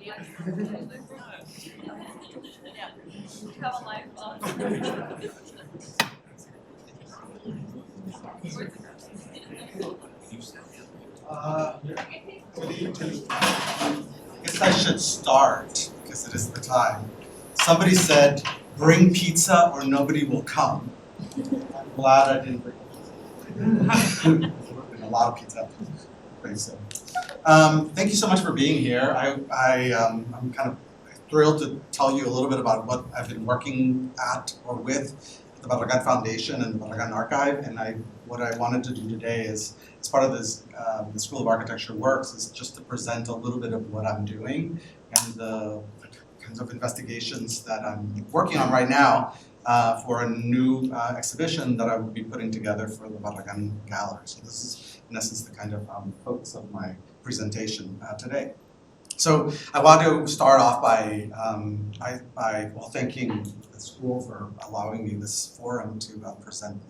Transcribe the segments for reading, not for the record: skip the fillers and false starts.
I guess I should start, because it is the time. Somebody said, bring pizza or nobody will come. I'm glad I didn't bring pizza. A lot of pizza. Thank you so much for being here. I'm kind of thrilled to tell you a little bit about what I've been working at or with the Barragán Foundation and the Barragán Archive. And what I wanted to do today is, as part of this, the School of Architecture Works, is just to present a little bit of what I'm doing and the kinds of investigations that I'm working on right now for a new exhibition that I will be putting together for the Barragán Gallery. So this is, in essence, the kind of focus of my presentation today. So I want to start off by thanking the school for allowing me this forum to present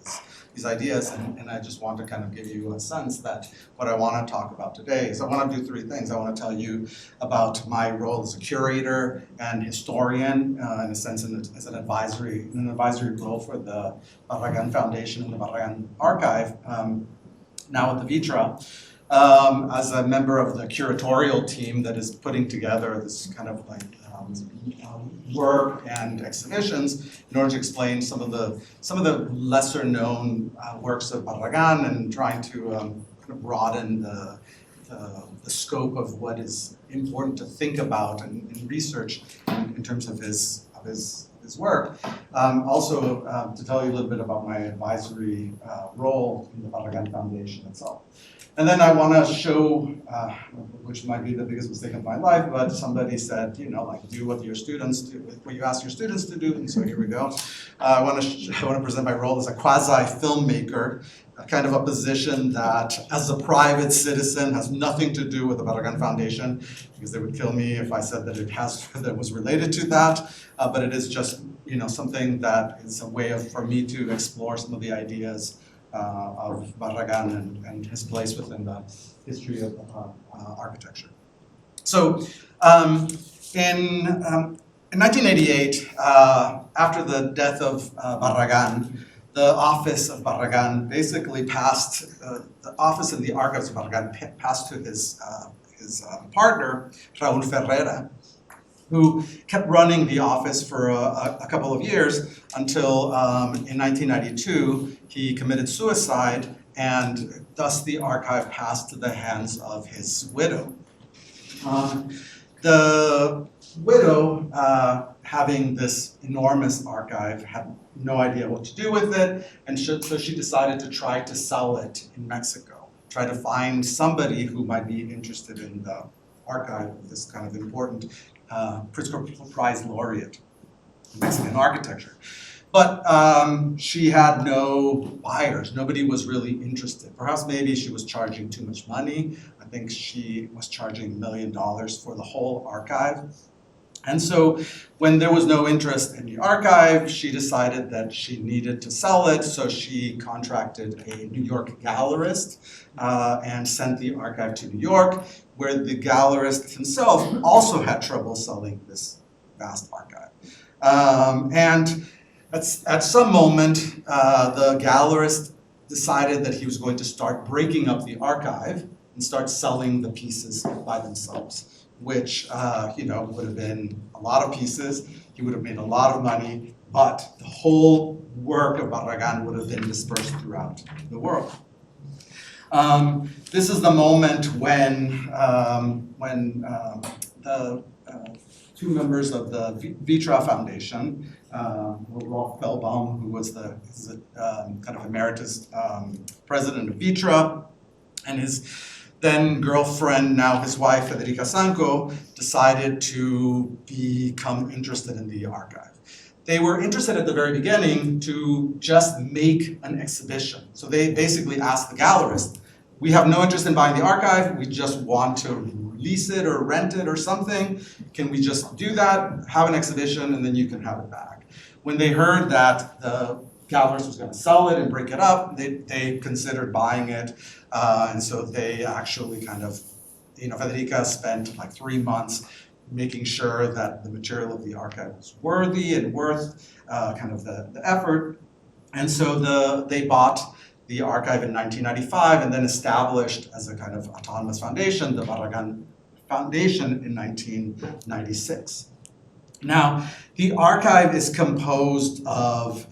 these ideas, and I just want to kind of give you a sense that what I want to talk about today is I want to do three things. I want to tell you about my role as a curator and historian, in a sense, as an advisory role for the Barragán Foundation and the Barragán Archive, now at the Vitra. As a member of the curatorial team that is putting together this kind of like work and exhibitions in order to explain some of the lesser known works of Barragán and trying to kind of broaden the scope of what is important to think about and research in terms of his work. Also, to tell you a little bit about my advisory role in the Barragán Foundation itself. And then I want to show, which might be the biggest mistake of my life, but somebody said, you know, like do what your students do, what you ask your students to do, and so here we go. I want to present my role as a quasi-filmmaker, kind of a position that, as a private citizen, has nothing to do with the Barragán Foundation, because they would kill me if I said that was related to that. But it is just, you know, something that is a way for me to explore some of the ideas of Barragán and his place within the history of architecture. So in 1988, after the death of Barragán, the office of Barragán basically passed, the office in the archives of Barragán passed to his partner, Raúl Ferreira, who kept running the office for a couple of years until in 1992 he committed suicide, and thus the archive passed to the hands of his widow. The widow, having this enormous archive, had no idea what to do with it, and so she decided to try to sell it in Mexico, try to find somebody who might be interested in the archive of this kind of important Pritzker Prize laureate in Mexican architecture. But she had no buyers. Nobody was really interested. Perhaps maybe she was charging too much money. I think she was charging $1 million for the whole archive. And so when there was no interest in the archive, she decided that she needed to sell it. So she contracted a New York gallerist and sent the archive to New York, where the gallerist himself also had trouble selling this vast archive. And at some moment, the gallerist decided that he was going to start breaking up the archive and start selling the pieces by themselves, which would have been a lot of pieces. He would have made a lot of money, but the whole work of Barragán would have been dispersed throughout the world. This is the moment when the two members of the Vitra Foundation, Rolf Bellbaum, who was the kind of emeritus president of Vitra, and his then girlfriend, now his wife, Federica Sanco, decided to become interested in the archive. They were interested at the very beginning to just make an exhibition. So they basically asked the gallerist, we have no interest in buying the archive, we just want to lease it or rent it or something. Can we just do that, have an exhibition, and then you can have it back? When they heard that the gallerist was going to sell it and break it up, they considered buying it. And so they actually kind of, Federica spent like 3 months making sure that the material of the archive was worthy and worth kind of the effort. And so they bought the archive in 1995 and then established as a kind of autonomous foundation, the Barragán Foundation in 1996. Now, the archive is composed of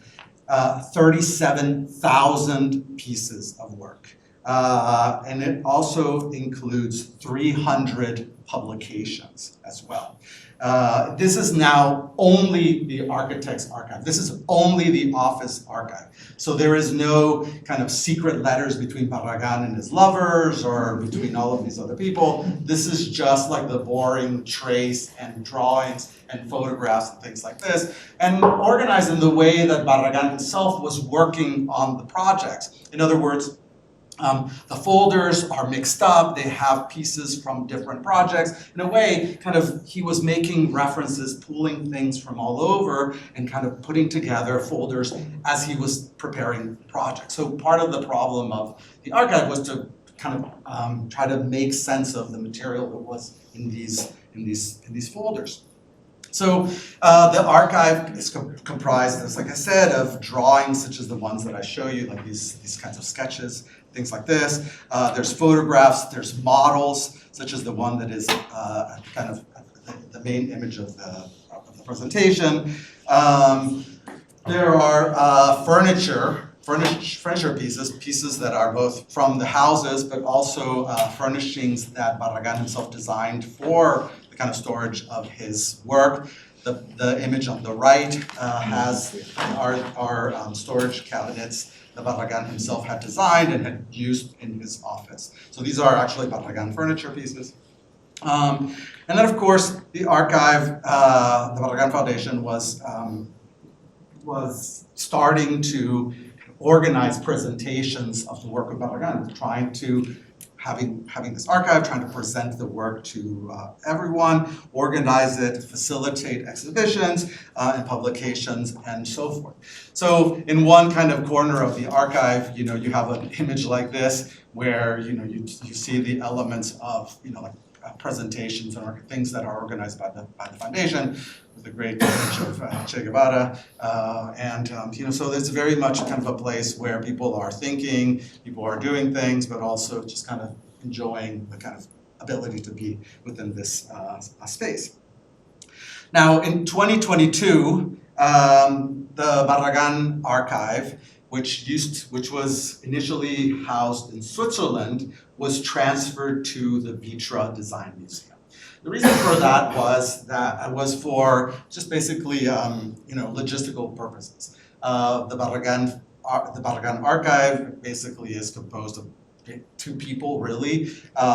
37,000 pieces of work. And it also includes 300 publications as well. This is now only the architect's archive. This is only the office archive. So there is no kind of secret letters between Barragán and his lovers or between all of these other people. This is just like the boring trace and drawings and photographs and things like this, and organized in the way that Barragán himself was working on the projects. In other words, the folders are mixed up, they have pieces from different projects. In a way, kind of, he was making references, pulling things from all over, and kind of putting together folders as he was preparing projects. So part of the problem of the archive was to kind of try to make sense of the material that was in these folders. So the archive is comprised, as like I said, of drawings such as the ones that I show you, like these kinds of sketches, things like this. There's photographs, there's models, such as the one that is kind of the main image of the presentation. There are furniture pieces that are both from the houses, but also furnishings that Barragán himself designed for the kind of storage of his work. The image on the right has our storage cabinets that Barragán himself had designed and had used in his office. So these are actually Barragán furniture pieces. And then, of course, the archive, the Barragán Foundation was starting to organize presentations of the work of Barragán, trying to having this archive, trying to present the work to everyone, organize it, facilitate exhibitions and publications, and so forth. So in one kind of corner of the archive, you have an image like this, where you see the elements of like presentations or things that are organized by the foundation, with a great image of Che Guevara, so it's very much kind of a place where people are thinking, people are doing things, but also just kind of enjoying the kind of ability to be within this space. Now, in 2022, the Barragán archive, which was initially housed in Switzerland, was transferred to the Vitra Design Museum. The reason for that was for just basically logistical purposes. The Barragán archive basically is composed of two people, really.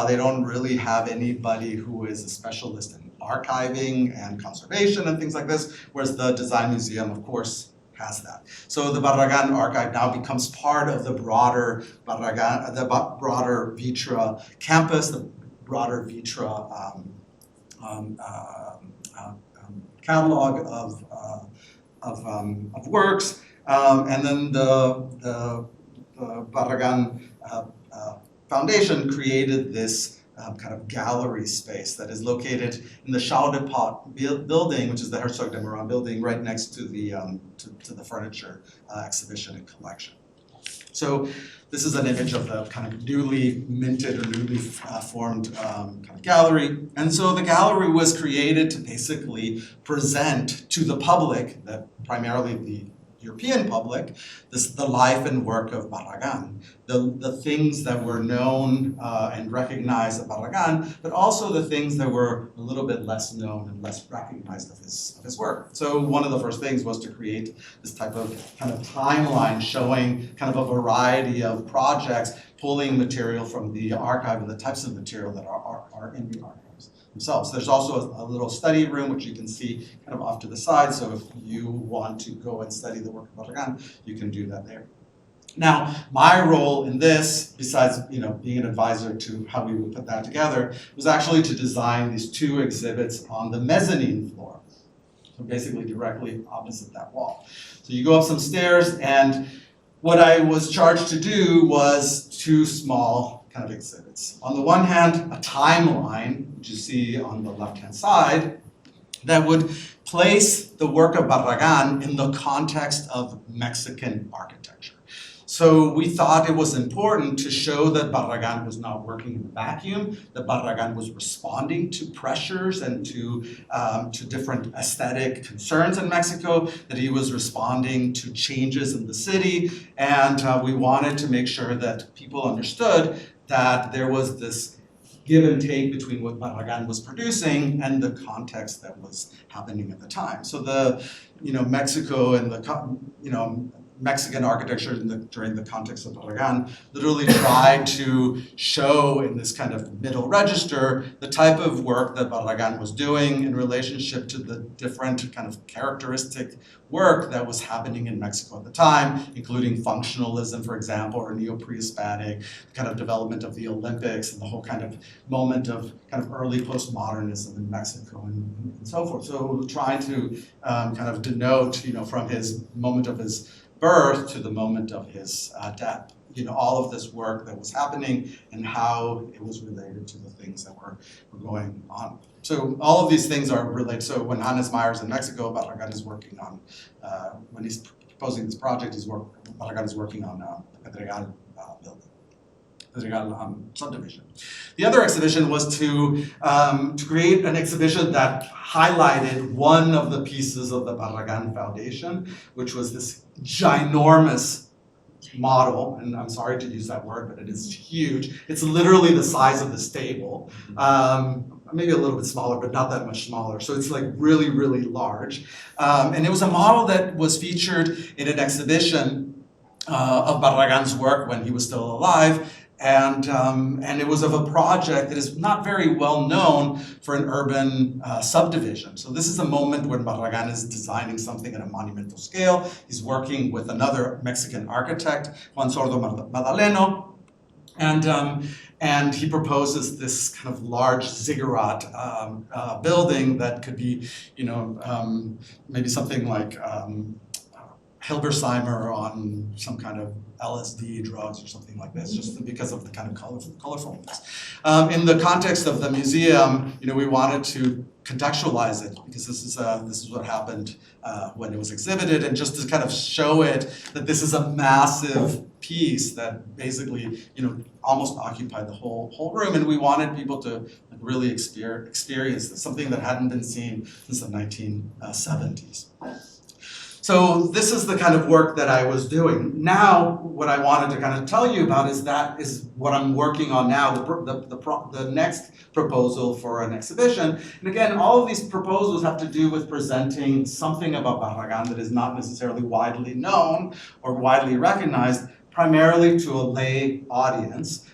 They don't really have anybody who is a specialist in archiving and conservation and things like this, whereas the Design Museum, of course, has that. So the Barragán archive now becomes part of the broader Barragán, the broader Vitra campus, the broader Vitra catalog of works, and then the Barragán Foundation created this kind of gallery space that is located in the Chao de Pot building, which is the Herzog de Meuron building, right next to the furniture exhibition and collection. So this is an image of the kind of newly minted or newly formed kind of gallery. And so the gallery was created to basically present to the public, primarily the European public, the life and work of Barragán, the things that were known and recognized of Barragán, but also the things that were a little bit less known and less recognized of his work. So one of the first things was to create this type of kind of timeline showing kind of a variety of projects, pulling material from the archive and the types of material that are in the archives themselves. There's also a little study room, which you can see kind of off to the side. So if you want to go and study the work of Barragán, you can do that there. Now, my role in this, besides being an advisor to how we would put that together, was actually to design these two exhibits on the mezzanine floor. So basically directly opposite that wall. So you go up some stairs, and what I was charged to do was two small kind of exhibits. On the one hand, a timeline, which you see on the left-hand side, that would place the work of Barragán in the context of Mexican architecture. So we thought it was important to show that Barragán was not working in a vacuum, that Barragán was responding to pressures and to different aesthetic concerns in Mexico, that he was responding to changes in the city, and we wanted to make sure that people understood that there was this give and take between what Barragán was producing and the context that was happening at the time. So the, Mexico and the, Mexican architecture during the context of Barragán literally tried to show in this kind of middle register the type of work that Barragán was doing in relationship to the different kind of characteristic work that was happening in Mexico at the time, including functionalism, for example, or neo-pre-Hispanic, kind of development of the Olympics and the whole kind of moment of kind of early postmodernism in Mexico and so forth. So trying to kind of denote, from his moment of his birth to the moment of his death, all of this work that was happening and how it was related to the things that were going on. So all of these things are related. So when Hannes Meyer's in Mexico, Barragán is working on, when he's proposing this project, Barragán is working on the Pedregal building. Pedregal subdivision. The other exhibition was to create an exhibition that highlighted one of the pieces of the Barragán Foundation, which was this ginormous model, and I'm sorry to use that word, but it is huge. It's literally the size of this table, maybe a little bit smaller, but not that much smaller. So it's like really, really large. And it was a model that was featured in an exhibition of Barragán's work when he was still alive. And it was of a project that is not very well known for an urban subdivision. So this is a moment when Barragán is designing something at a monumental scale. He's working with another Mexican architect, Juan Sordo Madaleno, and he proposes this kind of large ziggurat building that could be, maybe something like Hilbersheimer on some kind of LSD drugs or something like this, just because of the kind of colorfulness. In the context of the museum, we wanted to contextualize it because this is what happened when it was exhibited, and just to kind of show it that this is a massive piece that basically, almost occupied the whole room, and we wanted people to really experience this, something that hadn't been seen since the 1970s. So this is the kind of work that I was doing. Now, what I wanted to kind of tell you about is what I'm working on now, the next proposal for an exhibition. And again, all of these proposals have to do with presenting something about Barragán that is not necessarily widely known or widely recognized, primarily to a lay audience,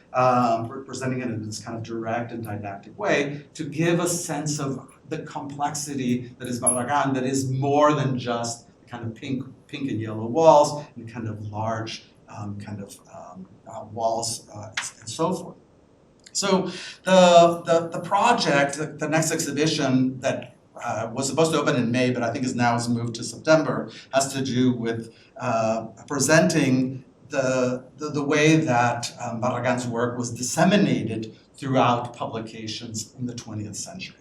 presenting it in this kind of direct and didactic way to give a sense of the complexity that is Barragán, that is more than just kind of pink and yellow walls and kind of large walls and so forth. So the project, the next exhibition that was supposed to open in May, but I think is moved to September, has to do with presenting the way that Barragán's work was disseminated throughout publications in the 20th century.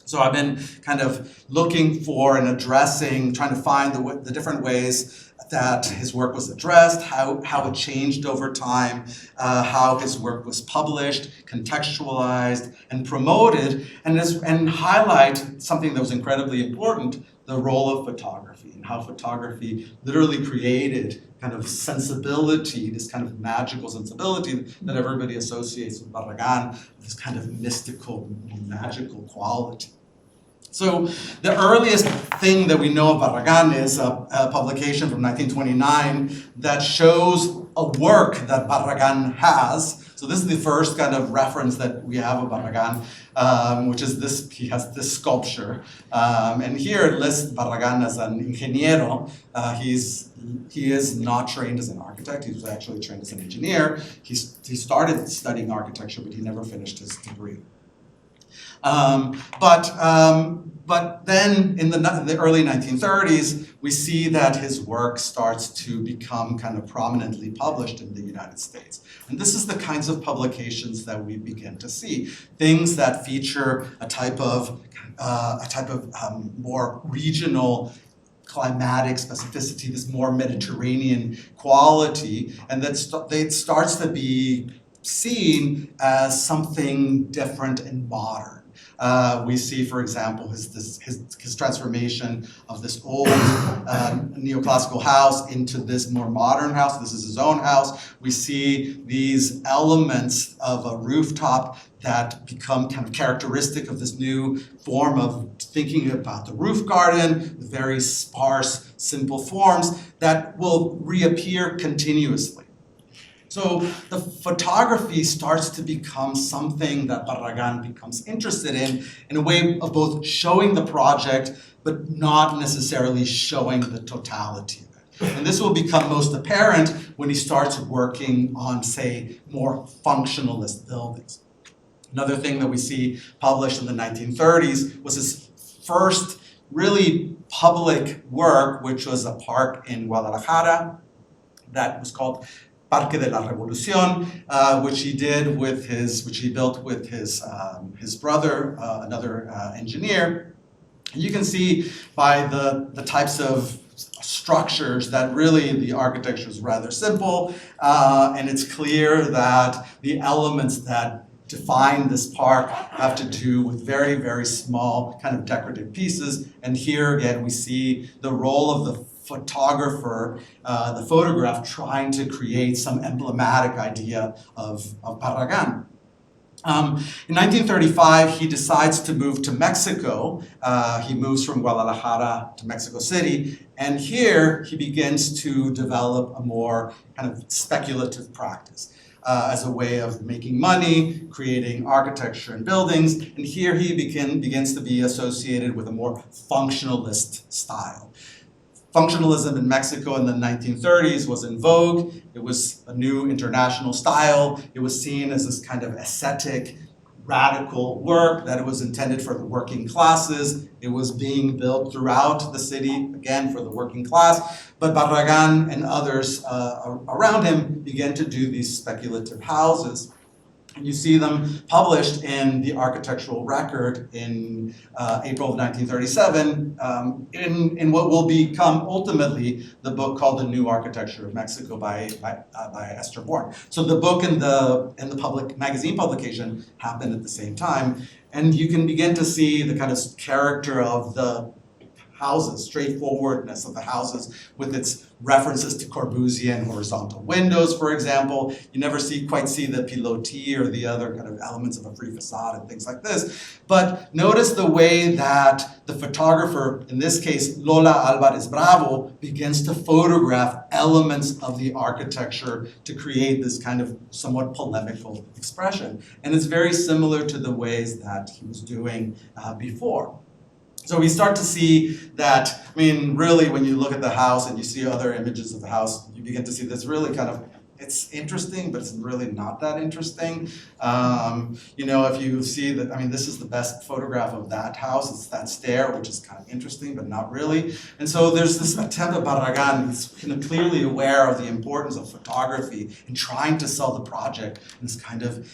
So I've been kind of looking for and addressing, trying to find the different ways that his work was addressed, how it changed over time, how his work was published, contextualized, and promoted, and highlight something that was incredibly important, the role of photography, and how photography literally created kind of sensibility, this kind of magical sensibility that everybody associates with Barragán, this kind of mystical, magical quality. So the earliest thing that we know of Barragán is a publication from 1929 that shows a work that Barragán has. So this is the first kind of reference that we have of Barragán, which is this. He has this sculpture, and here it lists Barragán as an ingeniero. He is not trained as an architect. He was actually trained as an engineer. He started studying architecture, but he never finished his degree. But But then in the early 1930s, we see that his work starts to become kind of prominently published in the United States. And this is the kinds of publications that we begin to see. Things that feature a type of more regional climatic specificity, this more Mediterranean quality, and that it starts to be seen as something different and modern. We see, for example, his transformation of this old neoclassical house into this more modern house. This is his own house. We see these elements of a rooftop that become kind of characteristic of this new form of thinking about the roof garden, the very sparse, simple forms that will reappear continuously. So the photography starts to become something that Barragán becomes interested in a way of both showing the project, but not necessarily showing the totality of it. And this will become most apparent when he starts working on, say, more functionalist buildings. Another thing that we see published in the 1930s was his first really public work, which was a park in Guadalajara that was called Parque de la Revolución, which he built with his brother, another engineer. And you can see by the types of structures that really the architecture is rather simple, and it's clear that the elements that define this park have to do with very, very small kind of decorative pieces. And here again, we see the role of the photographer, the photograph trying to create some emblematic idea of Barragán. In 1935, he decides to move to Mexico. He moves from Guadalajara to Mexico City, and here he begins to develop a more kind of speculative practice as a way of making money, creating architecture and buildings, and here he begins to be associated with a more functionalist style. Functionalism in Mexico in the 1930s was in vogue. It was a new international style. It was seen as this kind of ascetic, radical work, that it was intended for the working classes. It was being built throughout the city, again, for the working class. But Barragán and others around him began to do these speculative houses. And you see them published in the Architectural Record in April of 1937 in what will become ultimately the book called The New Architecture of Mexico by Esther Bourne. So the book and the public magazine publication happened at the same time, and you can begin to see the kind of character of the houses, straightforwardness of the houses with its references to Corbusian horizontal windows, for example. You never quite see the pilotis or the other kind of elements of a free facade and things like this. But notice the way that the photographer, in this case, Lola Álvarez Bravo, begins to photograph elements of the architecture to create this kind of somewhat polemical expression. And it's very similar to the ways that he was doing before. So we start to see that, I mean, really when you look at the house and you see other images of the house, you begin to see this really kind of, it's interesting, but it's really not that interesting. You know, if you see that, I mean, this is the best photograph of that house. It's that stair, which is kind of interesting, but not really. And so there's this attempt at Barragán. He's kind of clearly aware of the importance of photography and trying to sell the project in this kind of,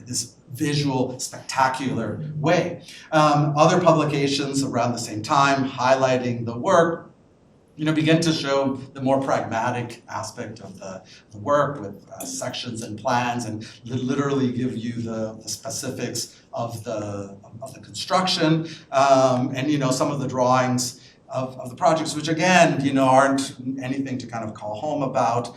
this visual, spectacular way. Other publications around the same time highlighting the work, you know, begin to show the more pragmatic aspect of the work with sections and plans, and literally give you the specifics of the construction, and you know, some of the drawings of the projects, which again, you know, aren't anything to kind of call home about,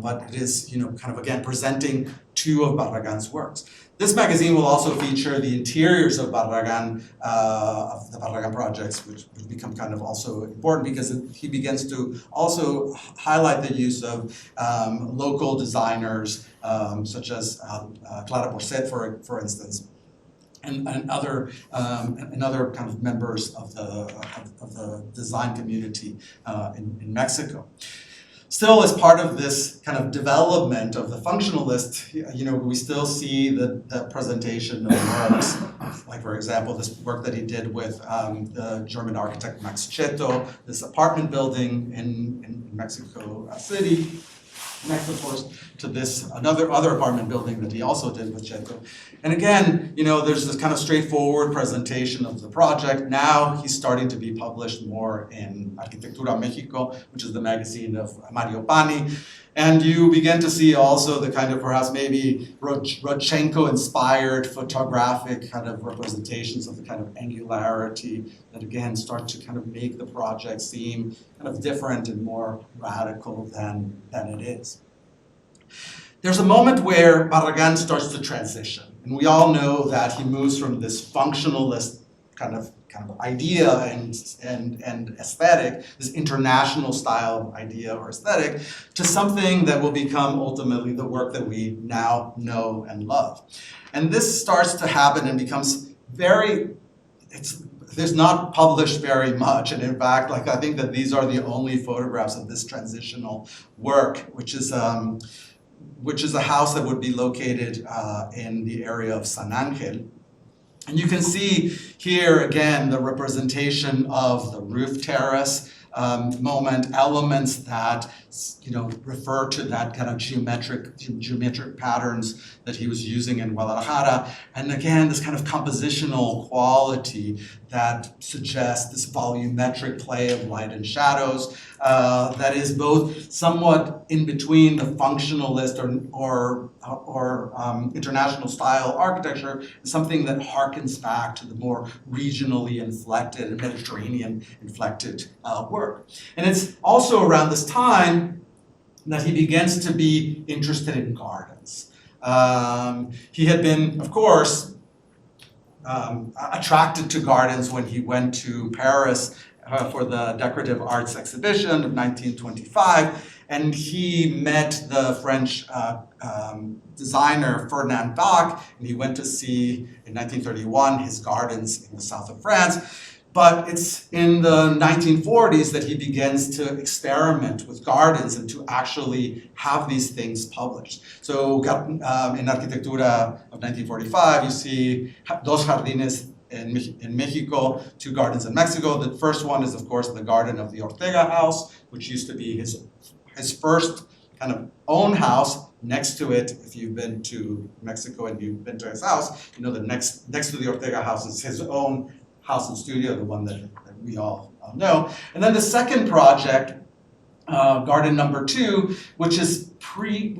but it is, you know, kind of again presenting two of Barragán's works. This magazine will also feature the interiors of Barragán, of the Barragán projects, which become kind of also important because he begins to also highlight the use of local designers, such as Clara Porcet, for instance, and other kind of members of the design community in Mexico. Still, as part of this kind of development of the functionalist, you know, we still see the presentation of works, like for example, this work that he did with the German architect Max Cheto, this apartment building in Mexico City, next, of course, to this other apartment building that he also did with Cheto. And again, you know, there's this kind of straightforward presentation of the project. Now he's starting to be published more in Arquitectura Mexico, which is the magazine of Mario Pani. And you begin to see also the kind of perhaps maybe Rodchenko-inspired photographic kind of representations of the kind of angularity that again start to kind of make the project seem kind of different and more radical than it is. There's a moment where Barragán starts to transition. And we all know that he moves from this functionalist kind of idea and aesthetic, this international style idea or aesthetic, to something that will become ultimately the work that we now know and love. And this starts to happen and becomes there's not published very much, and in fact, like I think that these are the only photographs of this transitional work, which is a house that would be located in the area of San Angel. And you can see here again the representation of the roof terrace moment, elements that refer to that kind of geometric patterns that he was using in Guadalajara. And again, this kind of compositional quality that suggests this volumetric play of light and shadows that is both somewhat in between the functionalist or international style architecture, something that harkens back to the more regionally inflected and Mediterranean inflected work. And it's also around this time that he begins to be interested in gardens. He had been, of course, attracted to gardens when he went to Paris for the Decorative Arts Exhibition of 1925, and he met the French designer Fernando Lara, and he went to see in 1931 his gardens in the south of France. But it's in the 1940s that he begins to experiment with gardens and to actually have these things published. So in Arquitectura of 1945, you see Dos Jardines in Mexico, two gardens in Mexico. The first one is, of course, the garden of the Ortega house, which used to be his first kind of own house. Next to it, if you've been to Mexico and you've been to his house, you know that next to the Ortega house is his own house and studio, the one that we all know. And then the second project, garden number 2, which is precedes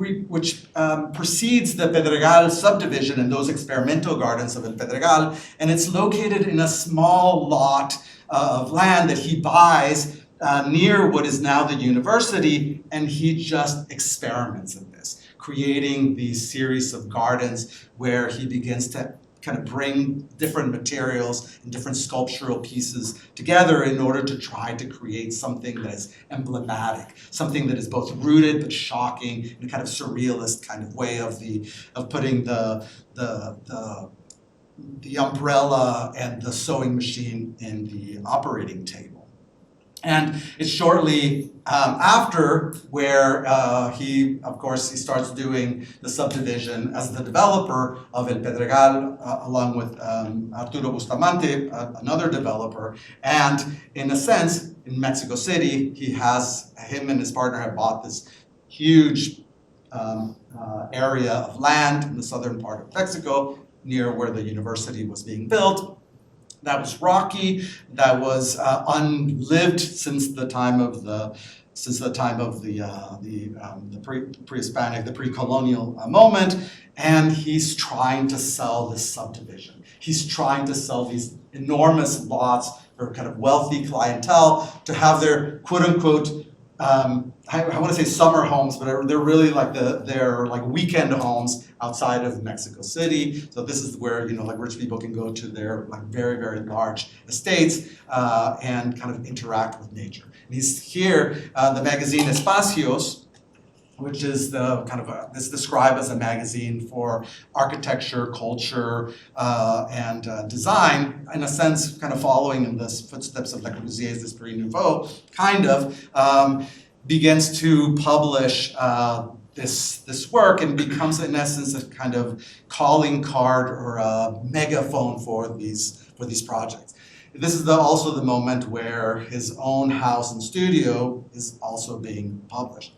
the Pedregal subdivision and those experimental gardens of El Pedregal, and it's located in a small lot of land that he buys near what is now the university, and he just experiments in this, creating these series of gardens where he begins to kind of bring different materials and different sculptural pieces together in order to try to create something that is emblematic, something that is both rooted but shocking in a kind of surrealist kind of way of putting the umbrella and the sewing machine in the operating table. And it's shortly after where he starts doing the subdivision as the developer of El Pedregal, along with Arturo Bustamante, another developer. And in a sense, in Mexico City, him and his partner have bought this huge area of land in the southern part of Mexico, near where the university was being built. That was rocky, that was unlived since the time of the pre-Hispanic, the pre-colonial moment, and he's trying to sell this subdivision. He's trying to sell these enormous lots for kind of wealthy clientele to have their quote-unquote I want to say summer homes, but they're really like they're like weekend homes outside of Mexico City. So this is where like rich people can go to their like very, very large estates and kind of interact with nature. And he's here, the magazine Espacios, which is the kind of it's described as a magazine for architecture, culture, and design, in a sense, kind of following in the footsteps of Le Corbusier's Esprit Nouveau, kind of. begins to publish this work and becomes in essence a kind of calling card or a megaphone for these projects. This is also the moment where his own house and studio is also being published.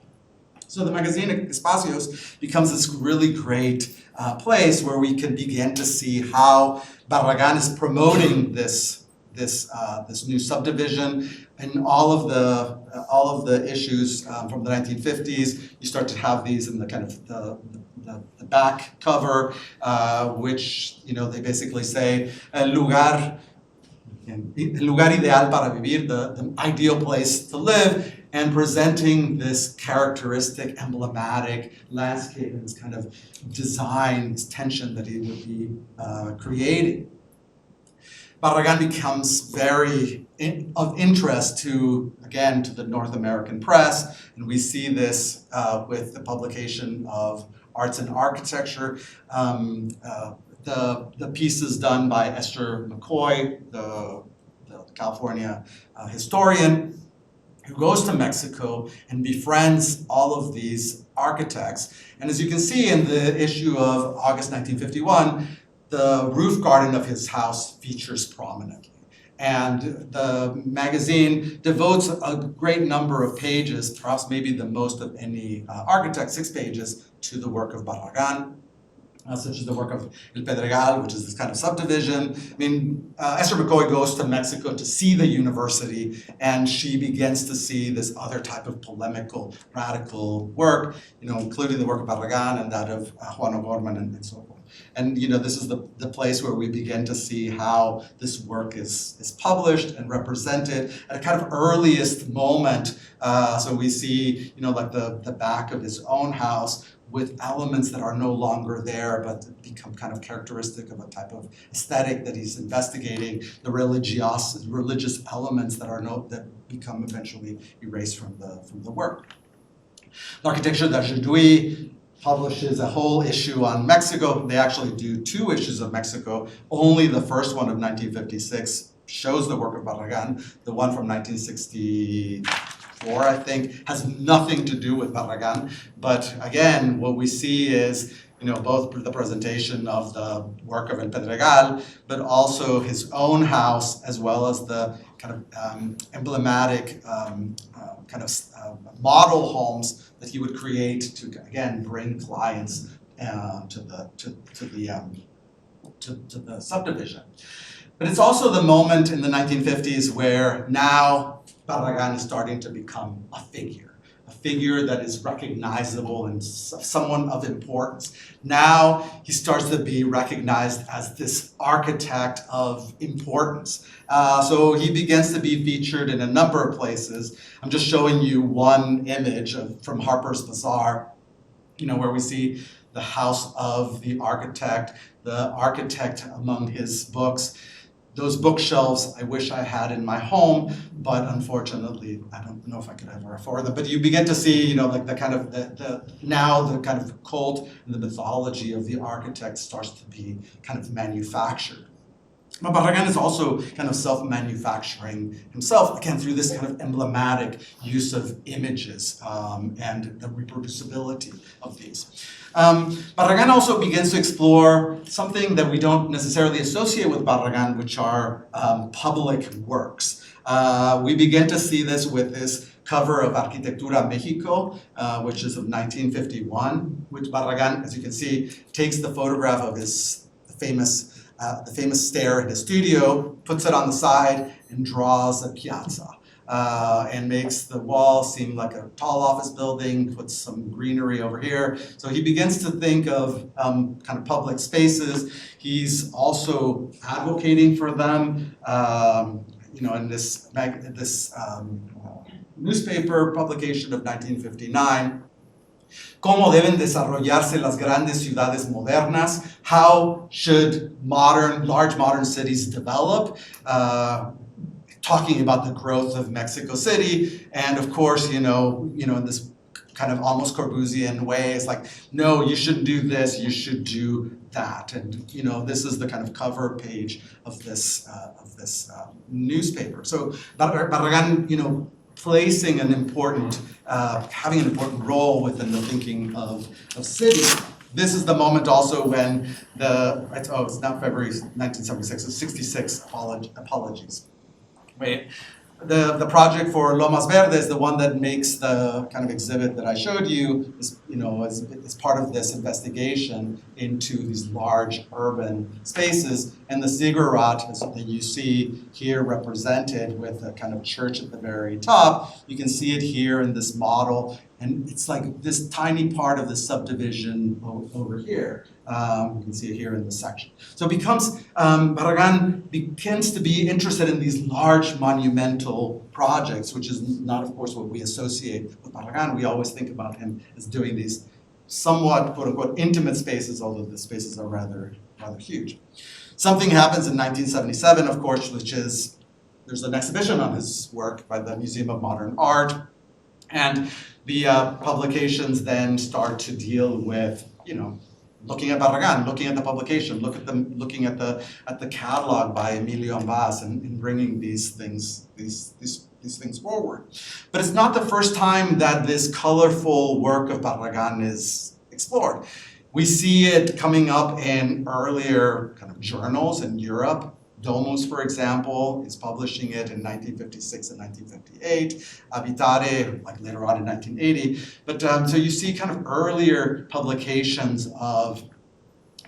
So the magazine Espacios becomes this really great place where we can begin to see how Barragán is promoting this new subdivision and all of the issues from the 1950s. You start to have these in the kind of the back cover, which they basically say el lugar ideal para vivir, the ideal place to live, and presenting this characteristic, emblematic landscape and this kind of design, this tension that he would be creating. Barragán becomes very of interest to the North American press, and we see this with the publication of Arts and Architecture. The pieces done by Esther McCoy, the California historian, who goes to Mexico and befriends all of these architects. And as you can see in the issue of August 1951, the roof garden of his house features prominently. And the magazine devotes a great number of pages, perhaps maybe the most of any architect, 6 pages, to the work of Barragán. Such as the work of El Pedregal, which is this kind of subdivision. I mean, Esther McCoy goes to Mexico to see the university, and she begins to see this other type of polemical, radical work, including the work of Barragán and that of Juan O'Gorman and so forth. And this is the place where we begin to see how this work is published and represented at a kind of earliest moment. So we see, like the back of his own house, with elements that are no longer there, but become kind of characteristic of a type of aesthetic that he's investigating, the religious elements that become eventually erased from the work. L'Architecture d'aujourd'hui publishes a whole issue on Mexico. They actually do 2 issues of Mexico. Only the first one of 1956 shows the work of Barragán. The one from 1964, I think, has nothing to do with Barragán. But again, what we see is, both the presentation of the work of El Pedregal, but also his own house, as well as the kind of emblematic model homes that he would create to, again, bring clients to the subdivision. But it's also the moment in the 1950s where now Barragán is starting to become a figure that is recognizable and someone of importance. Now he starts to be recognized as this architect of importance. So he begins to be featured in a number of places. I'm just showing you one image from Harper's Bazaar, where we see the house of the architect among his books. Those bookshelves I wish I had in my home, but unfortunately I don't know if I could ever afford them. But you begin to see, like the kind of the kind of cult and the mythology of the architect starts to be kind of manufactured. But Barragán is also kind of self-manufacturing himself, again, through this kind of emblematic use of images and the reproducibility of these. Barragán also begins to explore something that we don't necessarily associate with Barragán, which are public works. We begin to see this with this cover of Arquitectura Mexico, which is of 1951, which Barragán, as you can see, takes the photograph of his famous stair in his studio, puts it on the side, and draws a piazza. And makes the wall seem like a tall office building, puts some greenery over here. So he begins to think of kind of public spaces. He's also advocating for them, in this newspaper publication of 1959. ¿Cómo deben desarrollarse las grandes ciudades modernas? How should large modern cities develop? Talking about the growth of Mexico City, and of course, in this kind of almost Corbusian way, it's like, no, you shouldn't do this, you should do that, and this is the kind of cover page of this newspaper. So Barragán, placing an important, having an important role within the thinking of cities. This is the moment also when it's not February 1976, it's 66, apologies. Wait. The project for Lomas Verdes, the one that makes the kind of exhibit that I showed you, is part of this investigation into these large urban spaces. And the ziggurat that you see here represented with a kind of church at the very top. You can see it here in this model. And it's like this tiny part of the subdivision over here. You can see it here in this section. So it becomes, Barragán begins to be interested in these large monumental projects, which is not, of course, what we associate with Barragán. We always think about him as doing these somewhat, quote unquote, intimate spaces, although the spaces are rather huge. Something happens in 1977, of course, which is, there's an exhibition on his work by the Museum of Modern Art. And the publications then start to deal with, looking at Barragán, looking at the publication, looking at the catalog by Emilio Ambas and bringing these things forward. But it's not the first time that this colorful work of Barragán is explored. We see it coming up in earlier kind of journals in Europe. Domus, for example, is publishing it in 1956 and 1958. Abitare, like later on in 1980. But so you see kind of earlier publications of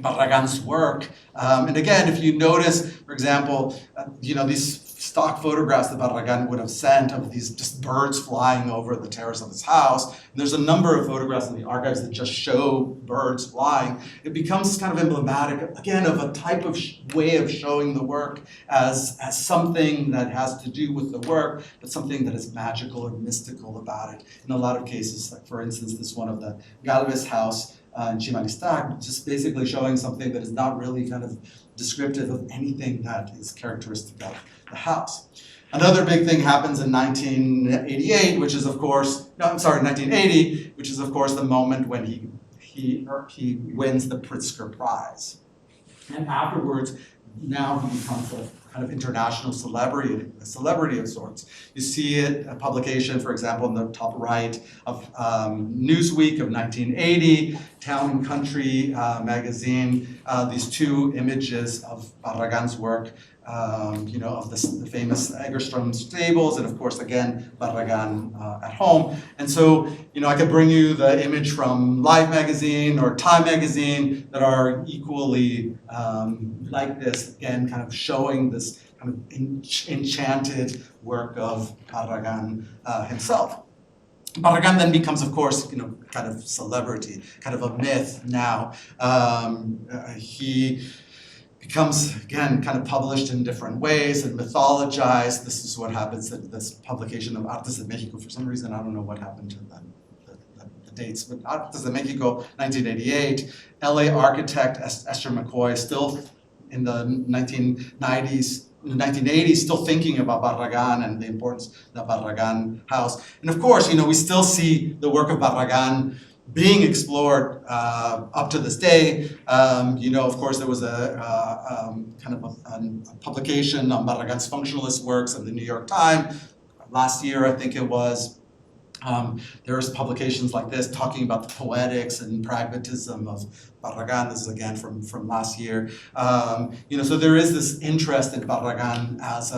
Barragán's work. And again, if you notice, for example, these stock photographs that Barragán would have sent of these just birds flying over the terrace of his house. And there's a number of photographs in the archives that just show birds flying. It becomes kind of emblematic, again, of a type of way of showing the work as something that has to do with the work, but something that is magical or mystical about it. In a lot of cases, like for instance, this one of the Galvez house in Chimalistac, just basically showing something that is not really kind of descriptive of anything that is characteristic of the house. Another big thing happens in 1988, which is of course, 1980, which is of course the moment when he wins the Pritzker Prize. And afterwards, now he becomes a kind of international celebrity of sorts. You see it, a publication, for example, in the top right of Newsweek of 1980, Town and Country magazine, these two images of Barragán's work, of the famous Egerstrom stables, and of course, again, Barragán at home. And so, I could bring you the image from Life magazine or Time magazine that are equally like this, again, kind of showing this kind of enchanted work of Barragán himself. Barragán then becomes, of course, kind of celebrity, kind of a myth now. He becomes, again, kind of published in different ways and mythologized. This is what happens at this publication of Artes de Mexico. For some reason, I don't know what happened to the dates, but Artes de Mexico, 1988. LA architect Esther McCoy, still in the 1990s, 1980s, still thinking about Barragán and the importance of the Barragán house. And of course, we still see the work of Barragán being explored up to this day. Of course, there was a kind of a publication on Barragán's functionalist works in the New York Times last year, I think it was. There's publications like this talking about the poetics and pragmatism of Barragán. This is again from last year. So there is this interest in Barragán as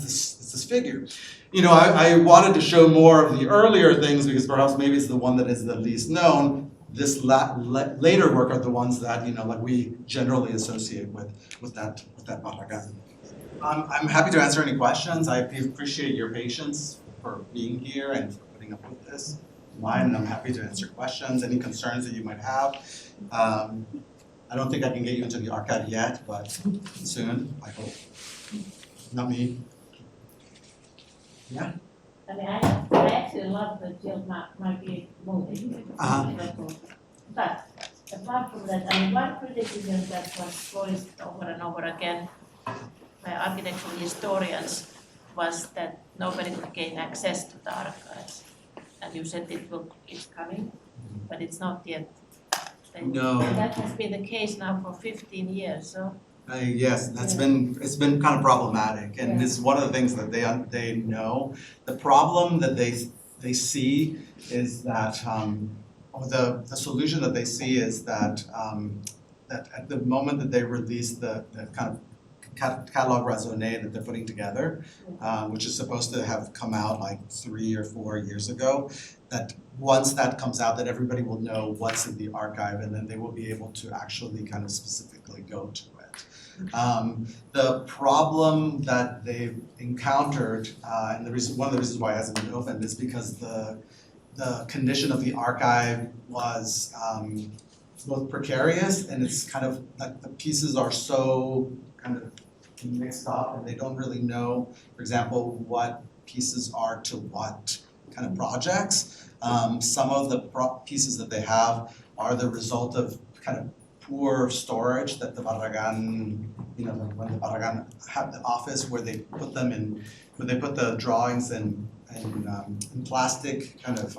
this figure. I wanted to show more of the earlier things because perhaps maybe it's the one that is the least known. This later work are the ones that like we generally associate with that Barragán. I'm happy to answer any questions. I appreciate your patience for being here and for putting up with this. Mine, and I'm happy to answer questions, any concerns that you might have. I don't think I can get you into the archive yet, but soon, I hope. Not me. Yeah? I mean, I actually love the geographic movie. But apart from that, one criticism that was voiced over and over again by architectural historians was that nobody could gain access to the archives. And you said it's coming, but it's not yet. No. That has been the case now for 15 years, so Yes, it's been kind of problematic, and it's one of the things that they know. The problem that they see is that, or the solution that they see is that that at the moment that they release the kind of catalog raisonné that they're putting together, which is supposed to have come out like 3 or 4 years ago, that once that comes out, that everybody will know what's in the archive, and then they will be able to actually kind of specifically go to it. The problem that they've encountered, and one of the reasons why it hasn't been opened, is because the condition of the archive was both precarious, and it's kind of like the pieces are so kind of mixed up, and they don't really know, for example, what pieces are to what kind of projects. Some of the pieces that they have are the result of kind of poor storage that the Barragán, when the Barragán had the office where they put them in, where they put the drawings in plastic kind of,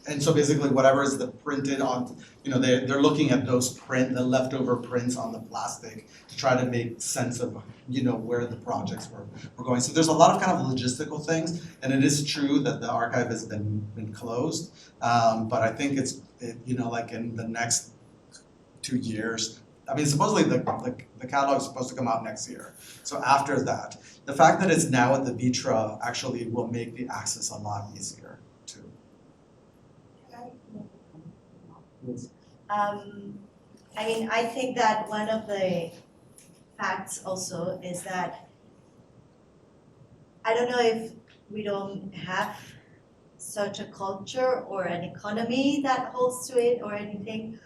and so basically whatever is the printed on, they're looking at those the leftover prints on the plastic to try to make sense of, where the projects were going. So there's a lot of kind of logistical things, and it is true that the archive has been closed, but I think it's like in the next 2 years. I mean, supposedly the catalog is supposed to come out next year. So after that, the fact that it's now at the Vitra actually will make the access a lot easier too. I mean, I think that one of the facts also is that I don't know if we don't have such a culture or an economy that holds to it or anything,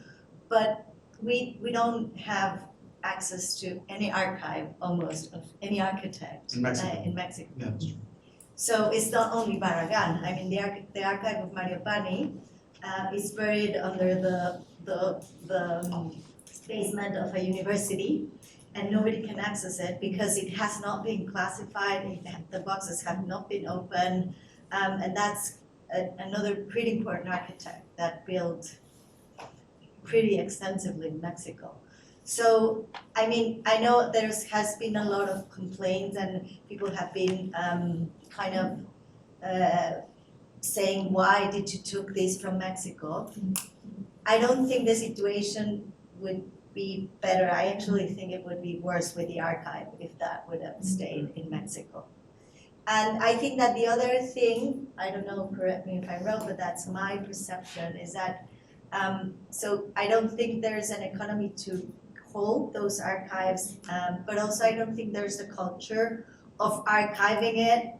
but we don't have access to any archive almost of any architect In Mexico. In Mexico. Yeah, that's true. So it's not only Barragán. I mean, the archive of Mario Pani is buried under the basement of a university, and nobody can access it because it has not been classified. The boxes have not been opened, and that's another pretty important architect that built pretty extensively in Mexico. So, I mean, I know has been a lot of complaints and people have been kind of saying, why did you took this from Mexico? I don't think the situation would be better. I actually think it would be worse with the archive if that would have stayed in Mexico. And I think that the other thing, I don't know, correct me if I'm wrong, but that's my perception, is that so I don't think there's an economy to hold those archives, but also I don't think there's a culture of archiving it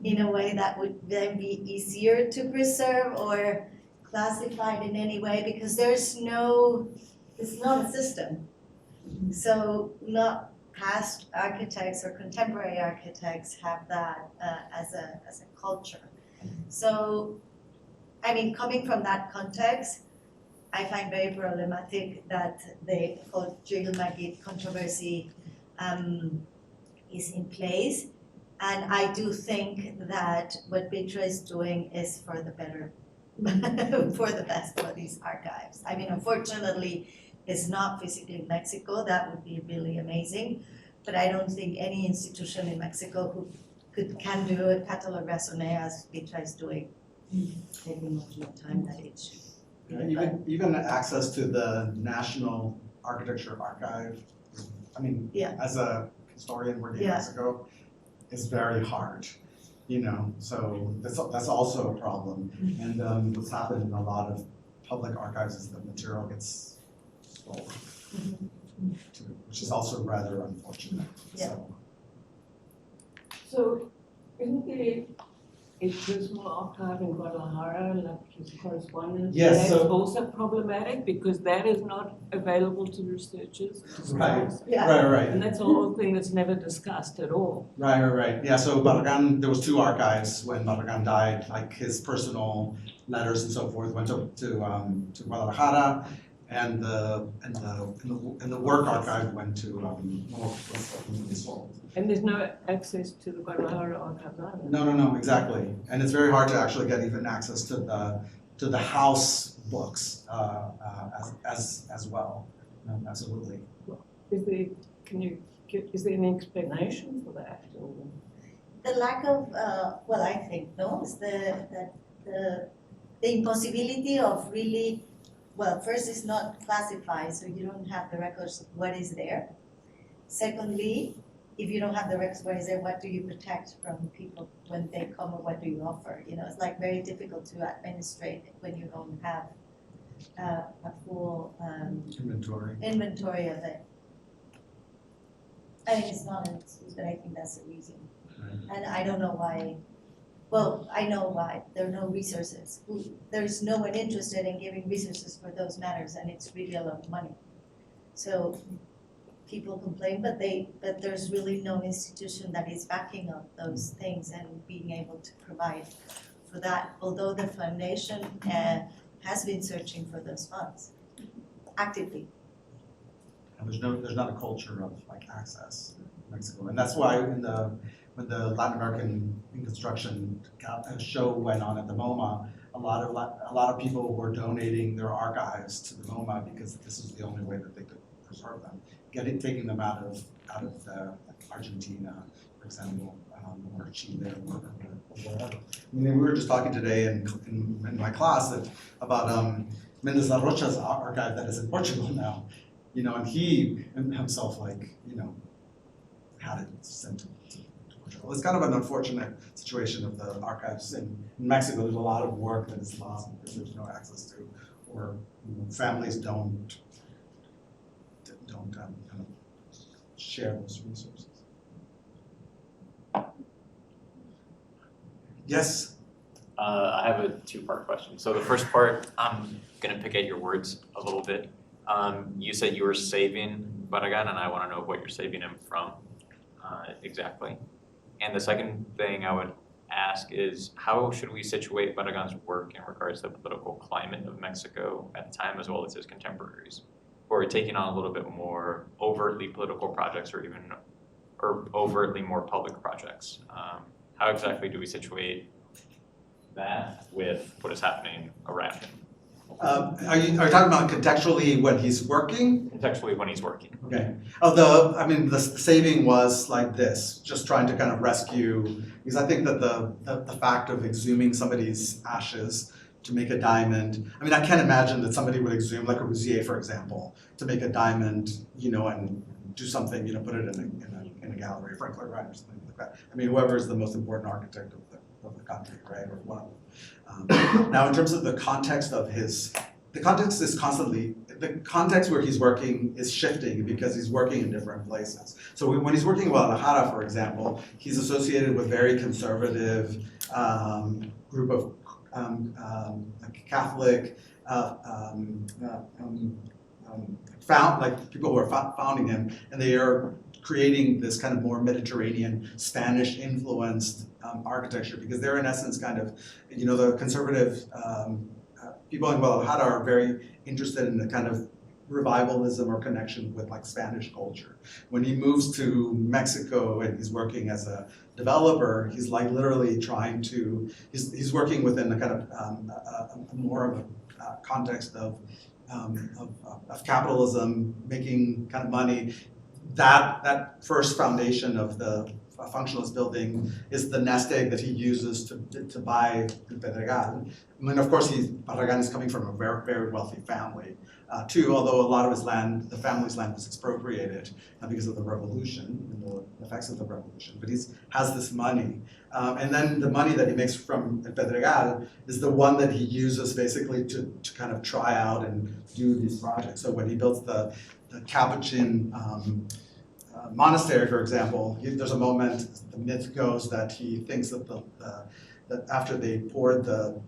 in a way that would then be easier to preserve or classified in any way, because it's not a system. So not past architects or contemporary architects have that as a culture. So, I mean, coming from that context, I find very problematic that the whole Jill Magid controversy is in place. And I do think that what Vitra is doing is for the better, for the best for these archives. I mean, unfortunately, it's not physically in Mexico. That would be really amazing. But I don't think any institution in Mexico can do a catalog raisonné as Vitra is doing, taking much more time than it should. Even access to the National Architecture Archive, I mean, as a historian working in Mexico, is very hard, so that's also a problem. And what's happened in a lot of public archives is the material gets stolen, which is also rather unfortunate. So isn't there a personal archive in Guadalajara, like his correspondence? Yes, that's also problematic because that is not available to researchers. Right. And that's a whole thing that's never discussed at all. Right. Yeah, so Barragán, there was 2 archives when Barragán died, like his personal letters and so forth went to Guadalajara, and the work archive went to YSoA. And there's no access to the Guadalajara archive either. No, exactly. And it's very hard to actually get even access to the house books as well. Absolutely. Is there can you give, is there any explanation for that? Or? The lack of, well, I think, no, is the impossibility of really, well, first it's not classified, so you don't have the records of what is there. Secondly, if you don't have the records of what is there, what do you protect from people when they come, or what do you offer? You know, it's like very difficult to administrate when you don't have a full inventory of it. I think it's not an excuse, but I think that's the reason. Right. And I don't know why, well, I know why, there are no resources. There's no one interested in giving resources for those matters, and it's really a lot of money. So people complain, but there's really no institution that is backing up those things and being able to provide for that, although the foundation has been searching for those funds actively. And there's not a culture of like access in Mexico, and that's why when the Latin American construction show went on at the MoMA, a lot of people were donating their archives to the MoMA because this is the only way that they could preserve them, taking them out of Argentina, for example, or Chile, or wherever. I mean, we were just talking today in my class about Mendes da Rocha's archive that is in Portugal now. You know, and he himself, like, you know, had it sent to Portugal. It's kind of an unfortunate situation of the archives in Mexico. There's a lot of work that is lost because there's no access to, or families don't kind of share those resources. Yes? I have a two-part question. So the first part, I'm gonna pick at your words a little bit. You said you were saving Barragán, and I want to know what you're saving him from exactly. And the second thing I would ask is, how should we situate Barragán's work in regards to the political climate of Mexico at the time, as well as his contemporaries, who are taking on a little bit more overtly political projects, or overtly more public projects? How exactly do we situate that with what is happening around him? Are you talking about contextually when he's working? Contextually when he's working. Okay. Oh, the saving was like this, just trying to kind of rescue, because I think that the fact of exhuming somebody's ashes to make a diamond, I mean, I can't imagine that somebody would exhume, like a Rousier, for example, to make a diamond, you know, and do something, you know, put it in a gallery, Franklin Wright or something like that. I mean, whoever is the most important architect of the country, right, or one of them. Now, in terms of the context of the context is constantly, the context where he's working is shifting because he's working in different places. So when he's working in Guadalajara, for example, he's associated with very conservative group of Catholic like people who are founding him, and they are creating this kind of more Mediterranean, Spanish-influenced architecture, because they're in essence kind of, you know, the conservative people in Guadalajara are very interested in the kind of revivalism or connection with like Spanish culture. When he moves to Mexico and he's working as a developer, he's like literally trying to, he's working within a kind of more of a context of capitalism, making kind of money. That first foundation of the functionalist building is the nest egg that he uses to buy Pedregal. I mean, of course, Barragán is coming from a very, very wealthy family, too, although a lot of his land, the family's land, was expropriated because of the revolution and the effects of the revolution. But he has this money. And then the money that he makes from Pedregal is the one that he uses basically to kind of try out and do these projects. So when he builds the Capuchin monastery, for example, there's a moment, the myth goes that he thinks that that after they poured the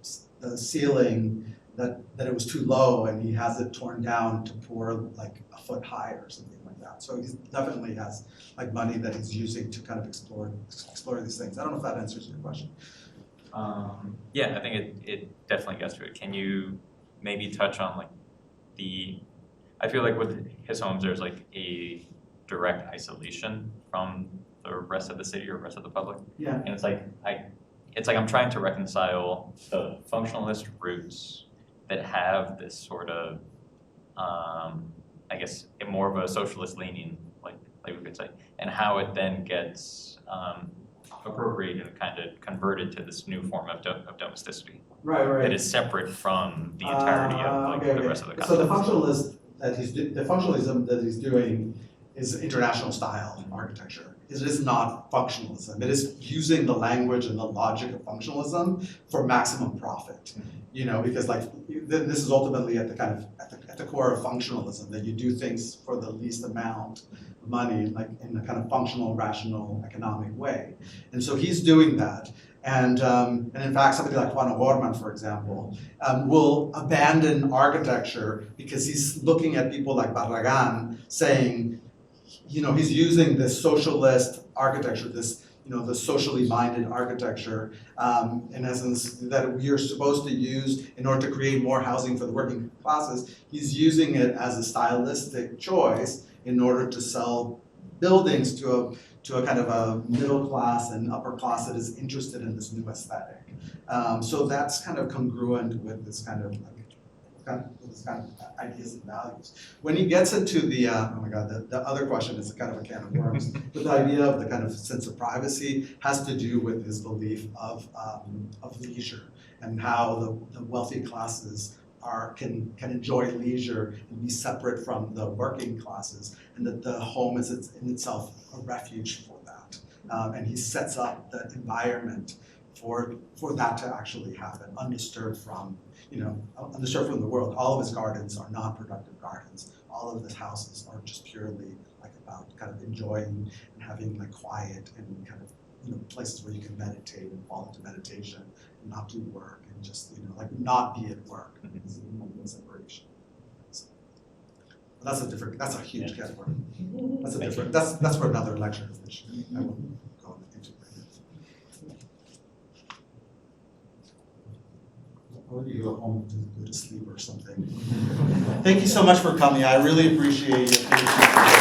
ceiling, that it was too low, and he has it torn down to pour like a foot high or something like that. So he definitely has like money that he's using to kind of explore these things. I don't know if that answers your question. Yeah, I think it definitely gets to it. Can you maybe touch on like I feel like with his homes, there's like a direct isolation from the rest of the city or rest of the public. Yeah. And it's like I'm trying to reconcile the functionalist roots that have this sort of I guess more of a socialist leaning, like and how it then gets appropriated and kind of converted to this new form of domesticity Right, right. that is separate from the entirety of like the rest of the So the concept. the functionalism that he's doing is international style architecture. It is not functionalism. It is using the language and the logic of functionalism for maximum profit. You know, because like this is ultimately at the kind of at the core of functionalism, that you do things for the least amount of money, like in a kind of functional, rational, economic way. And so he's doing that. And in fact, somebody like Juan O'Gorman, for example, will abandon architecture because he's looking at people like Barragán saying, you know, he's using this socialist architecture, this, you know, the socially minded architecture, in essence, that we are supposed to use in order to create more housing for the working classes. He's using it as a stylistic choice in order to sell buildings to a kind of a middle class and upper class that is interested in this new aesthetic. So that's kind of congruent with this kind of ideas and values. When he gets into the, oh my God, the other question is kind of a can of worms, but the idea of the kind of sense of privacy has to do with his belief of leisure and how the wealthy classes can enjoy leisure and be separate from the working classes, and that the home is in itself a refuge for that. And he sets up the environment for that to actually happen, undisturbed from the world. All of his gardens are non-productive gardens. All of his houses are just purely like about kind of enjoying and having like quiet and kind of, you know, places where you can meditate and fall into meditation and not do work and just, you know, like not be at work. It's a moment of separation. So, that's a huge can of worms. That's for another lecture, which I won't go into right now. Or you go home to go to sleep or something. Thank you so much for coming. I really appreciate it.